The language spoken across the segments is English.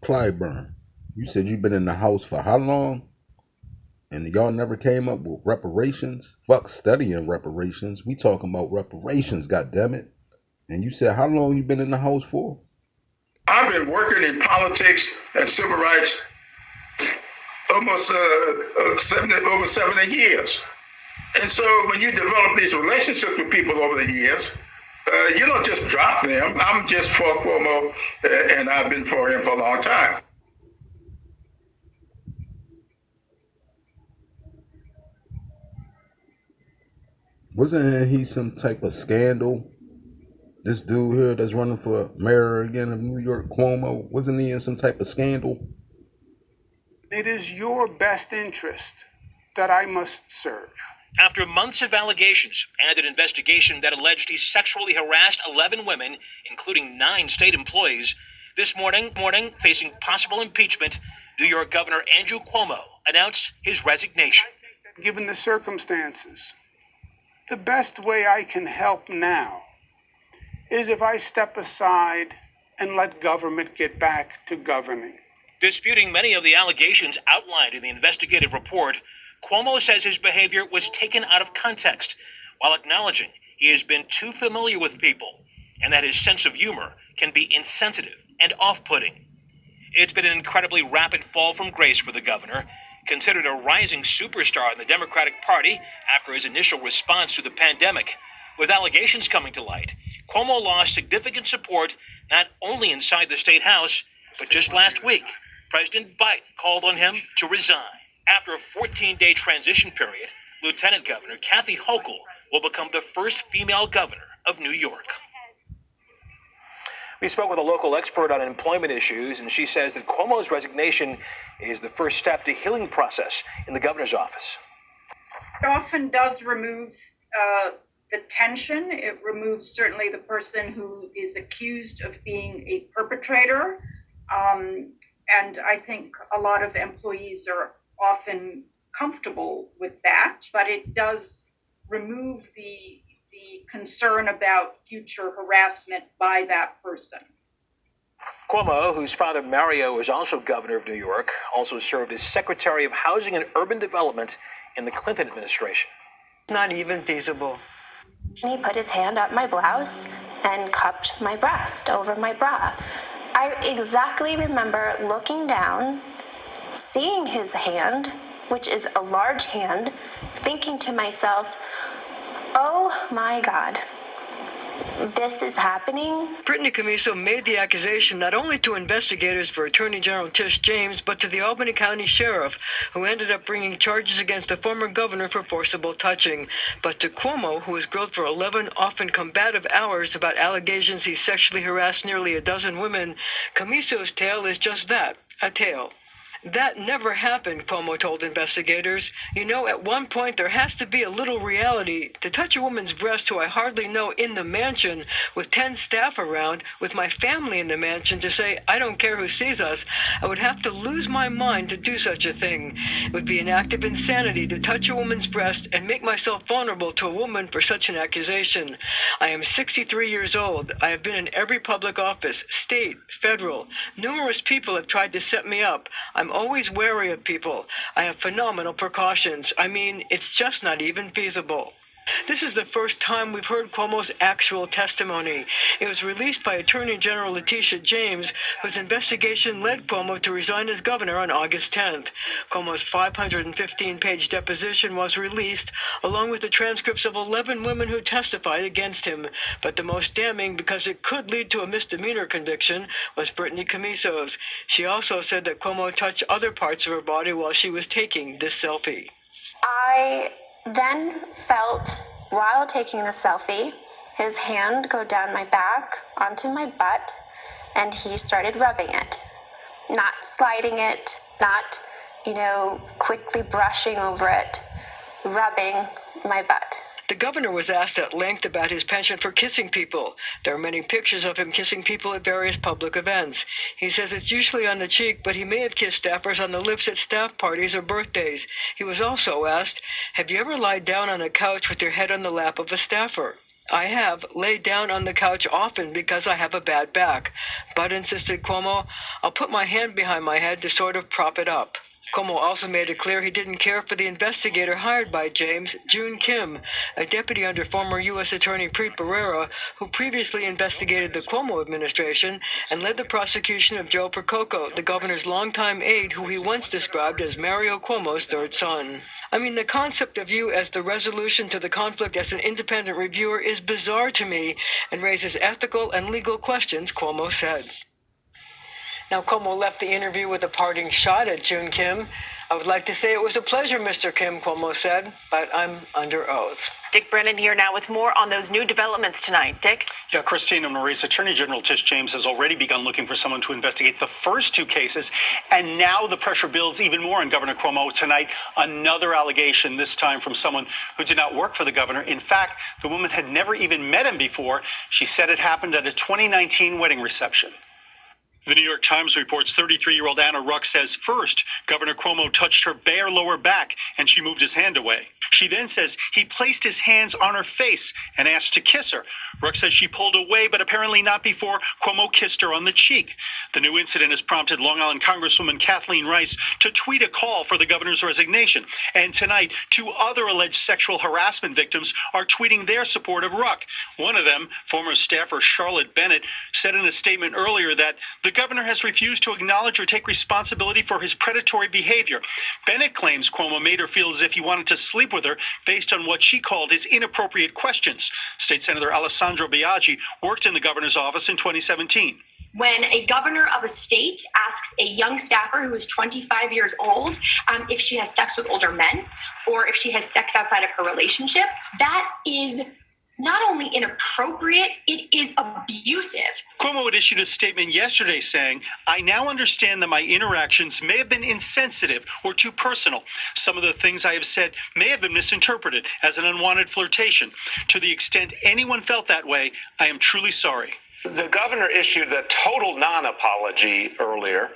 Clyburn, you said you've been in the House for how long? And y'all never came up with reparations? Fuck studying reparations. We talking about reparations, goddammit. And you said how long you been in the House for? I've been working in politics and civil rights almost over 70 years. And so when you develop these relationships with people over the years, you don't just drop them. I'm just for Cuomo, and I've been for him for a long time. Wasn't he some type of scandal? This dude here that's running for mayor again of New York, Cuomo, wasn't he in some type of scandal? It is your best interest that I must serve. After months of allegations and an investigation that alleged he sexually harassed 11 women, including 9 state employees, this morning, facing possible impeachment, New York Governor Andrew Cuomo announced his resignation. Given the circumstances, the best way I can help now is if I step aside and let government get back to governing. Disputing many of the allegations outlined in the investigative report, Cuomo says his behavior was taken out of context, while acknowledging he has been too familiar with people and that his sense of humor can be insensitive and off-putting. It's been an incredibly rapid fall from grace for the governor, considered a rising superstar in the Democratic Party after his initial response to the pandemic. With allegations coming to light, Cuomo lost significant support not only inside the state house, but just last week, President Biden called on him to resign. After a 14-day transition period, Lieutenant Governor Kathy Hochul will become the first female governor of New York. We spoke with a local expert on employment issues, and she says that Cuomo's resignation is the first step to healing process in the governor's office. It often does remove the tension. It removes certainly the person who is accused of being a perpetrator. And I think a lot of employees are often comfortable with that, but it does remove the concern about future harassment by that person. Cuomo, whose father Mario was also governor of New York, also served as Secretary of Housing and Urban Development in the Clinton administration. Not even feasible. He put his hand up my blouse and cupped my breast over my bra. I exactly remember looking down, seeing his hand, which is a large hand, thinking to myself, oh my God, this is happening. Brittany Camiso made the accusation not only to investigators for Attorney General Tish James, but to the Albany County Sheriff, who ended up bringing charges against the former governor for forcible touching. But to Cuomo, who was grilled for 11 often combative hours about allegations he sexually harassed nearly a dozen women, Camiso's tale is just that, a tale. That never happened, Cuomo told investigators. You know, at one point there has to be a little reality. To touch a woman's breast who I hardly know in the mansion, with 10 staff around, with my family in the mansion, to say, I don't care who sees us, I would have to lose my mind to do such a thing. It would be an act of insanity to touch a woman's breast and make myself vulnerable to a woman for such an accusation. I am 63 years old. I have been in every public office, state, federal. Numerous people have tried to set me up. I'm always wary of people. I have phenomenal precautions. I mean, it's just not even feasible. This is the first time we've heard Cuomo's actual testimony. It was released by Attorney General Letitia James, whose investigation led Cuomo to resign as governor on August 10th. Cuomo's 515-page deposition was released, along with the transcripts of 11 women who testified against him. But the most damning, because it could lead to a misdemeanor conviction, was Brittany Camiso's. She also said that Cuomo touched other parts of her body while she was taking this selfie. I then felt, while taking the selfie, his hand go down my back onto my butt, and he started rubbing it. Not sliding it, not, quickly brushing over it, rubbing my butt. The governor was asked at length about his penchant for kissing people. There are many pictures of him kissing people at various public events. He says it's usually on the cheek, but he may have kissed staffers on the lips at staff parties or birthdays. He was also asked, have you ever lied down on a couch with your head on the lap of a staffer? I have laid down on the couch often because I have a bad back. But, insisted Cuomo, I'll put my hand behind my head to sort of prop it up. Cuomo also made it clear he didn't care for the investigator hired by James, June Kim, a deputy under former U.S. Attorney Preet Bharara, who previously investigated the Cuomo administration and led the prosecution of Joe Percoco, the governor's longtime aide who he once described as Mario Cuomo's third son. I mean, the concept of you as the resolution to the conflict as an independent reviewer is bizarre to me and raises ethical and legal questions, Cuomo said. Now, Cuomo left the interview with a parting shot at June Kim. I would like to say it was a pleasure, Mr. Kim, Cuomo said, but I'm under oath. Dick Brennan here now with more on those new developments tonight. Dick? Yeah, Christine and Maurice, Attorney General Tish James has already begun looking for someone to investigate the first two cases, and now the pressure builds even more on Governor Cuomo tonight. Another allegation, this time from someone who did not work for the governor. In fact, the woman had never even met him before. She said it happened at a 2019 wedding reception. The New York Times reports 33-year-old Anna Ruck says, first, Governor Cuomo touched her bare lower back and she moved his hand away. She then says he placed his hands on her face and asked to kiss her. Ruck says she pulled away, but apparently not before Cuomo kissed her on the cheek. The new incident has prompted Long Island Congresswoman Kathleen Rice to tweet a call for the governor's resignation. And tonight, two other alleged sexual harassment victims are tweeting their support of Ruck. One of them, former staffer Charlotte Bennett, said in a statement earlier that the governor has refused to acknowledge or take responsibility for his predatory behavior. Bennett claims Cuomo made her feel as if he wanted to sleep with her based on what she called his inappropriate questions. State Senator Alessandro Biaggi worked in the governor's office in 2017. When a governor of a state asks a young staffer who is 25 years old if she has sex with older men or if she has sex outside of her relationship, that is not only inappropriate, it is abusive. Cuomo had issued a statement yesterday saying, I now understand that my interactions may have been insensitive or too personal. Some of the things I have said may have been misinterpreted as an unwanted flirtation. To the extent anyone felt that way, I am truly sorry. The governor issued a total non-apology earlier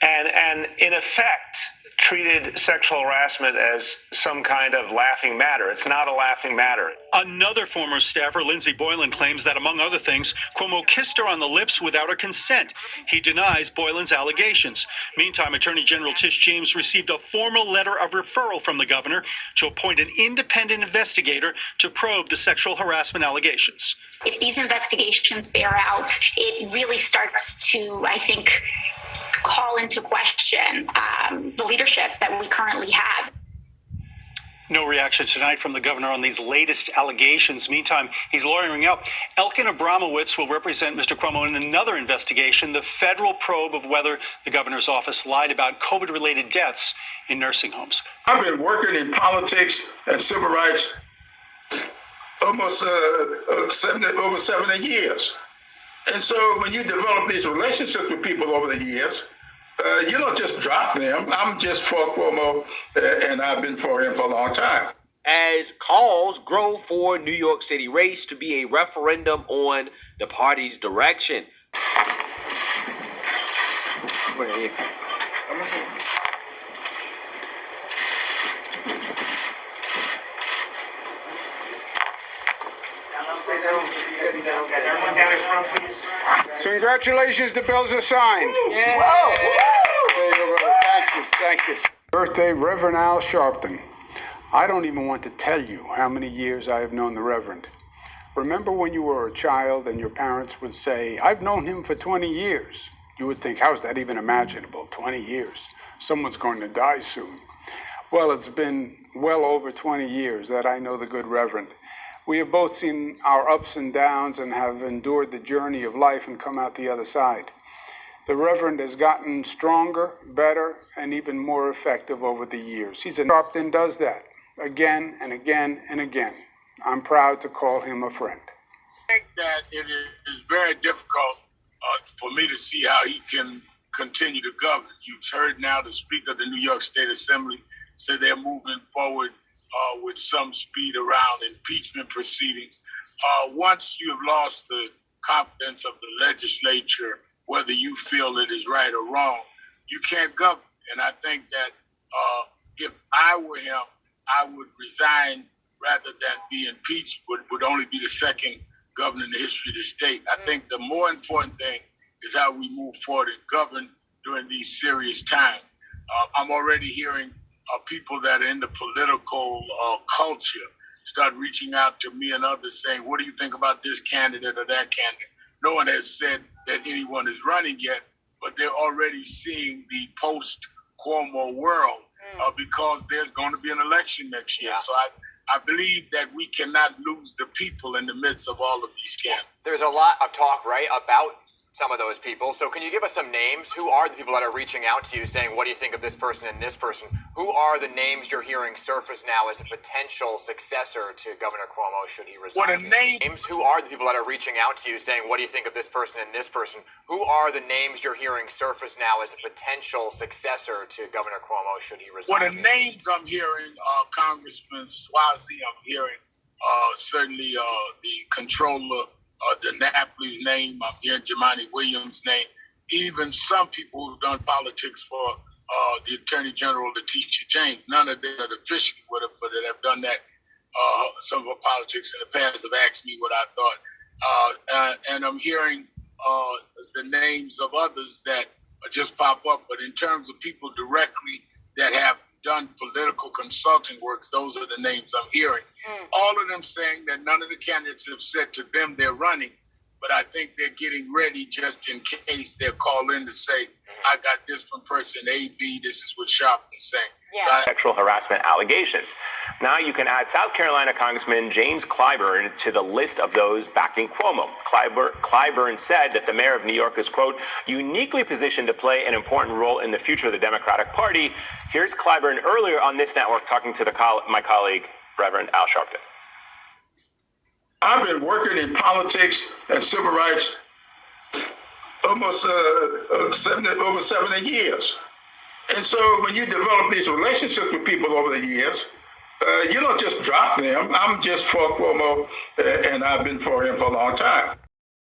and in effect treated sexual harassment as some kind of laughing matter. It's not a laughing matter. Another former staffer, Lindsey Boylan, claims that, among other things, Cuomo kissed her on the lips without her consent. He denies Boylan's allegations. Meantime, Attorney General Tish James received a formal letter of referral from the governor to appoint an independent investigator to probe the sexual harassment allegations. If these investigations bear out, it really starts to, I think, call into question the leadership that we currently have. No reaction tonight from the governor on these latest allegations. Meantime, he's lawyering up. Elkin Abramowitz will represent Mr. Cuomo in another investigation, the federal probe of whether the governor's office lied about COVID-related deaths in nursing homes. I've been working in politics and civil rights almost over 70 years. And so when you develop these relationships with people over the years, you don't just drop them. I'm just for Cuomo, and I've been for him for a long time. As calls grow for New York City race to be a referendum on the party's direction. Congratulations, the bills are signed. Yeah. Thank you. Birthday, Reverend Al Sharpton. I don't even want to tell you how many years I have known the Reverend. Remember when you were a child and your parents would say, I've known him for 20 years. You would think, how is that even imaginable? 20 years. Someone's going to die soon. Well, it's been well over 20 years that I know the good Reverend. We have both seen our ups and downs and have endured the journey of life and come out the other side. The Reverend has gotten stronger, better, and even more effective over the years. He's a Sharpton does that again and again and again. I'm proud to call him a friend. I think that it is very difficult for me to see how he can continue to govern. You've heard now the Speaker of the New York State Assembly say they're moving forward with some speed around impeachment proceedings. Once you have lost the confidence of the legislature, whether you feel it is right or wrong, you can't govern. And I think that if I were him, I would resign rather than be impeached would only be the second governor in the history of the state. I think the more important thing is how we move forward and govern during these serious times. I'm already hearing people that are in the political culture start reaching out to me and others saying, what do you think about this candidate or that candidate? No one has said that anyone is running yet, but they're already seeing the post-Cuomo world because there's going to be an election next year. So I believe that we cannot lose the people in the midst of all of these scandals. There's a lot of talk, right, about some of those people. So can you give us some names? Who are the people that are reaching out to you saying, what do you think of this person and this person? Who are the names you're hearing surface now as a potential successor to Governor Cuomo should he resign? What a names? Who are the people that are reaching out to you saying, what do you think of this person and this person? Who are the names you're hearing surface now as a potential successor to Governor Cuomo should he resign? Well, the names I'm hearing, Congressman Swazi, I'm hearing certainly the controller, DeNapoli's name, I'm hearing Jumaane Williams' name, even some people who've done politics for the Attorney General, Letitia James. None of them that officially would have, but that have done that, some of our politics in the past have asked me what I thought. And I'm hearing the names of others that just pop up, but in terms of people directly that have done political consulting works, those are the names I'm hearing. All of them saying that none of the candidates have said to them they're running, but I think they're getting ready just in case they're called in to say, I got this from person A, B, this is what Sharpton's saying. Sexual harassment allegations. Now you can add South Carolina Congressman James Clyburn to the list of those backing Cuomo. Clyburn said that the mayor of New York is, quote, uniquely positioned to play an important role in the future of the Democratic Party. Here's Clyburn earlier on this network talking to my colleague, Reverend Al Sharpton. I've been working in politics and civil rights almost over 70 years. And so when you develop these relationships with people over the years, you don't just drop them. I'm just for Cuomo, and I've been for him for a long time.